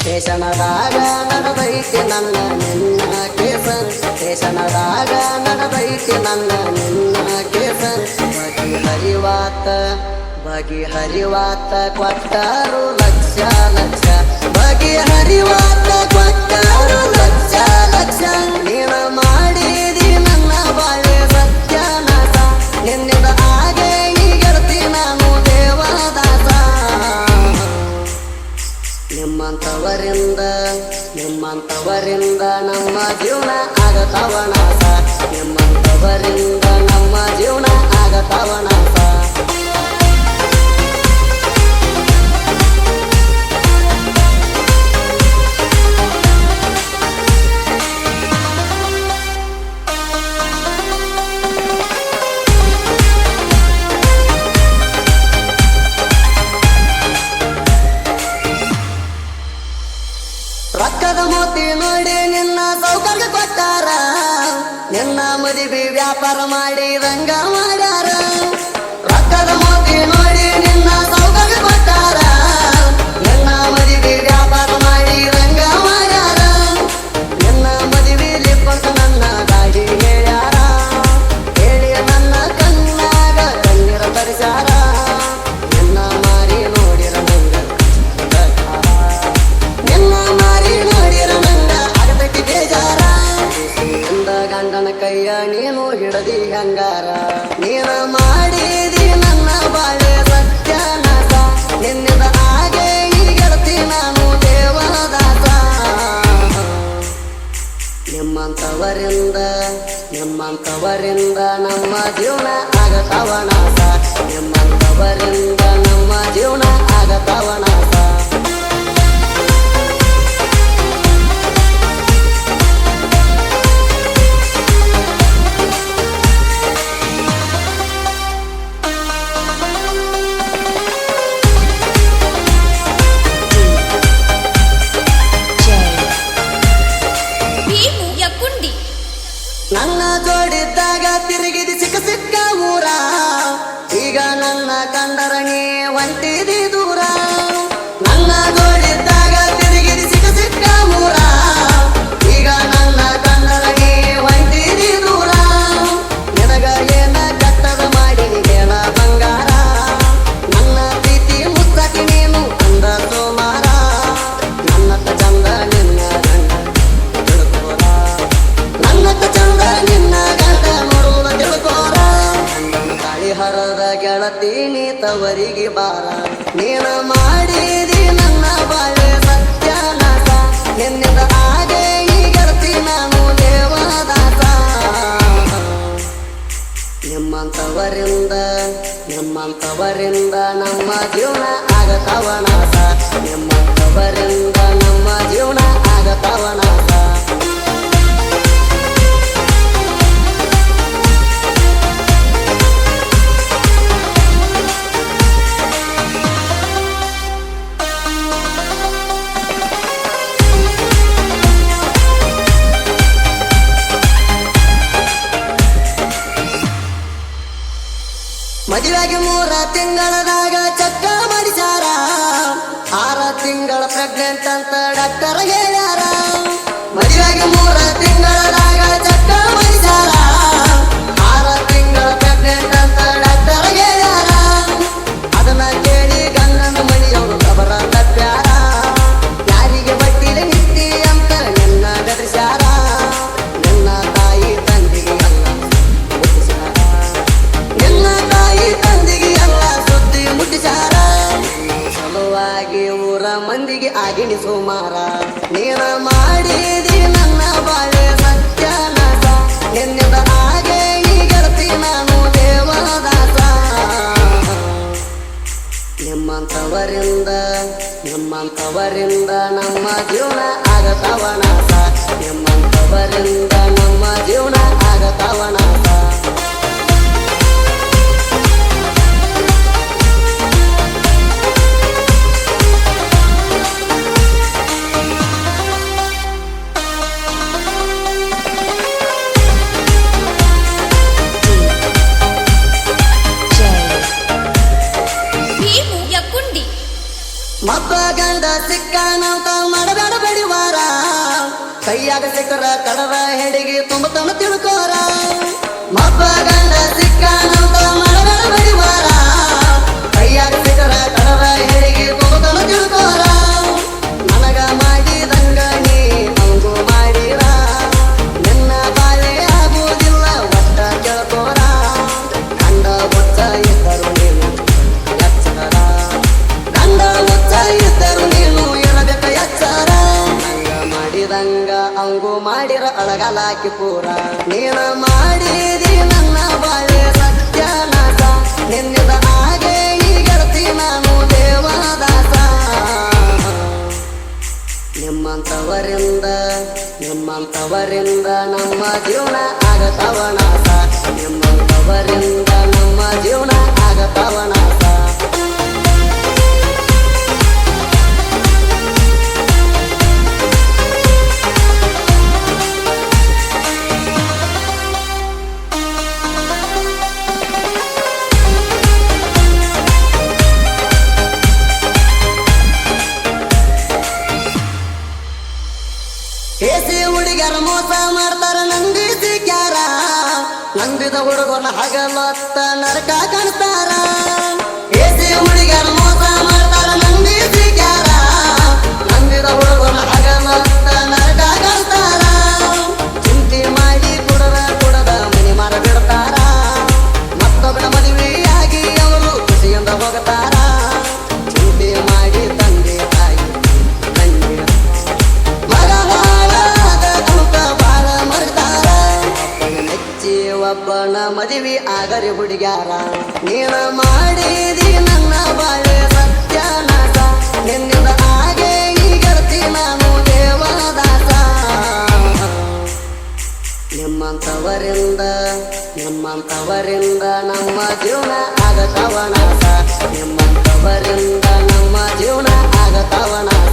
ಸ್ಟೇಷನದಾಗ ನಡೆದೈತಿ ನನ್ನ ನಿನ್ನ ಕೇಸ ಸ್ಟೇಷನದಾಗ ನಡೆದೈತಿ ನನ್ನ ನಿನ್ನ ಕೇಸ ಬಗೆಹರಿವಾತ ಕೊಟ್ಟರು ಲಕ್ಷ ಲಕ್ಷ ಬಗೆಹರಿವಾತ ಕೊಟ್ಟರು ಲಕ್ಷ ಲಕ್ಷ ನೀನ ಮಾಡಿದಿ ನನ್ನ ಬಾಳೆ ಸತ್ಯನಾಶ ನಿನ್ನಿಂದ ಹಾಗೆ ಗೆಳತಿ ನಾನು ದೇವದಾಸ ನಿಮ್ಮಂತವರಿಂದ ನಮ್ಮ ಜೀವನ ಆಗತಾವ ನಾಶ ನಿಮ್ಮಂತವರಿಂದ ನಮ್ಮ ಜೀವನ ಆಗತಾವ ನಾಶ ರೊಕ್ಕದ ಮೋತಿ ನೋಡಿ ನಿನ್ನ ಸೌಕರ್ಯ ಕೊಟ್ಟಾರ ನಿನ್ನ ಮದುವೆ ವ್ಯಾಪಾರ ಮಾಡಿ ರಂಗ ಮಾಡ್ಯಾರ ರೊಕ್ಕದ ಮೋತಿ ನೋಡಿ ನಿನ್ನ ಸೌಕರ್ಯ ಕೊಟ್ಟಾರ ನಿನ್ನ ಮದುವೆ ವ್ಯಾಪಾರ ಮಾಡಿ ರಂಗ ಮಾಡ್ಯಾರ ನಿನ್ನ ಮದುವೆಲಿ ಕೊಟ್ಟ ನನ್ನ ಗಾಡಿ ಹೇಳ್ಯಾರ ಹೇಳಿ ನನ್ನ ಕಣ್ಣಾಗ ಕಣ್ಣೀರ ತರಿಸ್ಯಾರ ನಿನ್ನ ಮಾರಿ ನೋಡಿರ ನಂಗ ನಿನ್ನ ಮಾರಿ ನೋಡಿರ ನಂಗ ಆಗತೈತಿ ಬೇಜಾರ ಗಂಡನ ಕೈಯ ನೀನು ಹಿಡದಿ ಹಂಗಾರ ನೀನ ಮಾಡಿದಿ ನನ್ನ ಬಾಳೆ ಸತ್ಯನಾಶ ನಿನ್ನಿಂದ ಹಾಗೆ ಗೆಳತಿ ನಾನು ದೇವದಾಸ ನಿಮ್ಮಂತವರಿಂದ ನಮ್ಮ ಜೀವನ ಆಗತಾವ ನಾಶ ನಿಮ್ಮಂತವರಿಂದ ನಮ್ಮ ಜೀವನ ಆಗತಾವ ನಾಶ ನನ್ನ ಜೋಡಿದ್ದಾಗ ತಿರುಗಿದಿ ಸಿಕ್ಕ ಊರ ಈಗ ನನ್ನ ಕಂಡರಣಿ ಒಂಟಿದಿ ದೂರ ನನ್ನ ಜೋಡಿದ್ದಾಗ ತಿರುಗಿದಿ ಸಿಕ್ಕ ಊರ ಈಗ ನನ್ನ ಕಂಡರಣಿ ಒಂಟಿದಿ ದೂರ ನಿನಗ ಏನ ಕಟ್ಟದ ಮಾಡಿ ಹೇಳ ಬಂಗಾರ ನನ್ನ ಪ್ರೀತಿ ಮುತ್ತಟಿ ನೀನು ಅಂದ ಸೋಮಾರ ನನ್ನತ್ತ ಚಂದ ನಿನ್ನ ಚಂದ ನಿನ್ನ ಗಂಡ ನೋಡುವ ತಿಳ್ಕೋರ ತಾಳಿ ಹರದ ಗೆಳತಿ ನೀ ತವರಿಗೆ ಬಾರ ನೀನ ಮಾಡಿದಿ ನನ್ನ ಬಾಳೆ ಸತ್ಯನಾಶ ನಿನ್ನಿಂದ ಹಾಗೆ ಗೆಳತಿ ನಾನು ದೇವದಾಸ ನಿಮ್ಮಂತವರಿಂದ ನಮ್ಮ ಜೀವನ ಆಗತಾವ ನಾಶ ನಿಮ್ಮಂತವರಿಂದ ನಮ್ಮ ಜೀವನ ಆಗತಾವ ನಾಶ ಮದುವೆಗೆ 3 ತಿಂಗಳದಾಗ ಚಕ್ಕ ಮಾಡಿಸಾರ 6 ತಿಂಗಳ ಪ್ರೆಗ್ನೆಂಟ್ ಅಂತ ಡಾಕ್ಟರ್ ಹೇಳ್ಯಾರ ಮದುವೆಗೆ 3 ತಿಂಗಳದಾಗ ಚಕ್ಕ ಮಾಡಿಸಾರ 6 ತಿಂಗಳ ಪ್ರೆಗ್ನೆಂಟ್ ಅಂತ ಡಾಕ್ಟರ್ ಹೇಳ್ಯಾರ ಅದನ್ನ ಕೇಳಿ ಗಂಡನ ಮನೆಯವರು ಖಬರ ತಪ್ಪ್ಯಾರ ಯಾರಿಗೆ ಬಟ್ಟಿಲೆ ನಿತ್ತಿ ಅಂತ ನಿನ್ನ ಗದರಿಸ್ಯಾರ ನಿನ್ನ ತಾಯಿ ತಂದೆಗೆ ಎಲ್ಲ ಮುಟ್ಟಿಸ್ಯಾರ ನಿನ್ನ ತಾಯಿ ತಂದೆಗೆ ಎಲ್ಲ ಸುದ್ದಿ ಮುಟ್ಟಿಸಾರ ಸಲುವಾಗಿ ಊರ ಮಂದಿಗೆ ಆಗಿನಿ ಸುಮಾರ ನೀನ ಮಾಡಿದಿ ನನ್ನ ಬಾಳೆ ಸತ್ಯನಾಶ ನಿನ್ನಿಂದ ಹಾಗೆ ಗೆಳತಿ ನಾನು ದೇವದಾಸ ನಿಮ್ಮಂತವರಿಂದ ನಮ್ಮ ಜೀವನ ಆಗತಾವ ನಾಶ ನಿಮ್ಮಂತವರಿಂದ ನಮ್ಮ ಜೀವನ ಆಗತಾವ ನಾಶ ಕೈಯಾಗ ಸಿಕ್ಕರ ಕಡದ ಹೆಡಿಗೆ ತುಂಬತನ ತಿಳ್ಕೋರ ಮಬ್ಬ ಗಂಡ ಸಿಕ್ಕನಂತ ಮಾಡಬೇಡ ಬಡಿವಾರ ಕೈಯಾಗ ಸಿಕ್ಕರ ಕಡದ ಹೆಡಿಗೆ ತುಂಬತನ ತಿಳ್ಕೋರ ನನಗ ಮಾಡಿದಂಗ ನೀ ನಂಗೂ ಮಾಡಿರ ನಿನ್ನ ಬಾಳೆ ಆಗುವುದಿಲ್ಲ ಒಟ್ಟ ಕೇಳ್ಕೋರ ಗಂಡ ಮುಚ್ಚ ಇದ್ದರು ನೀನು ಎಚ್ಚರ ಗಂಡ ಮುಚ್ಚ ಇದ್ದರು ನೀನು ಇರಬೇಕ ಎಚ್ಚರ ಮಾಡಿದಂಗ ಅಂಗು ಮಾಡಿರ ಅಳಗಲಾಕಿ ಪೂರ ನೀನ ಮಾಡಿದಿ ನನ್ನ ಬಾಳೆ ಸತ್ಯನಾಶ ನಿನ್ನಿದ ಹಾಗೆ ಈ ಗೆಳತಿ ನಾನು ದೇವದಾಸ ನಿಮ್ಮಂತವರಿಂದ ನಮ್ಮ ಜೀವನ ಆಗತವ ನಾಶ ನಿಮ್ಮಂತವರಿಂದ ನಮ್ಮ ಜೀವನ ಆಗತವ ನಾಶ ಕೇಸಿ ಹುಡುಗರ ಮೋಸ ಮಾಡ್ತಾರ ನಂಬಿಸಿ ಕ್ಯಾರ ನಂಬಿದ ಹುಡುಗನ ಹಗಲೊತ್ತ ನರಕ ಕಾಣಿಸ್ತಾರ ಕೇಸಿ ಹುಡುಗರ ಮೋಸ ಮಾಡ್ತಾರ ನಂಬಿಸಿ ಕ್ಯಾರ ನಂಬಿದ ಹುಡುಗನ ಹಗಲೊತ್ತ ನರಕ ಕಾಣಿಸ್ತಾರ ಚಿಂತೆ ಮಾಡಿ ಕುಡದ ಮನೆ ಮಾರ ಬಿಡ್ತಾರ ಮತ್ತೊಬ್ಬನ ಮದುವೆಯಾಗಿ ಅವರು ಖುಷಿಯಿಂದ ಹೋಗ್ತಾರ ಚಿಂತೆ ಮಾಡಿ ತಂದೆ ತಾಯಿ ತಂದೆ ಒಬ್ಬನ ಮದುವೆ ಆಗರಿ ಹುಡುಗ್ಯಾರ ನೀನ ಮಾಡಿದಿ ನನ್ನ ಬಾಳೆ ಸತ್ಯನಾಶ ನಿನ್ನಿಂದ ಹಾಗೆ ಈ ಗೆಳತಿ ನಾನು ದೇವದಾಸ ನಿಮ್ಮಂತವರಿಂದ ನಮ್ಮ ಜೀವನ ಆಗತವ ನಾಶ ನಿಮ್ಮಂತವರಿಂದ ನಮ್ಮ ಜೀವನ ಆಗತವ ನಾಶ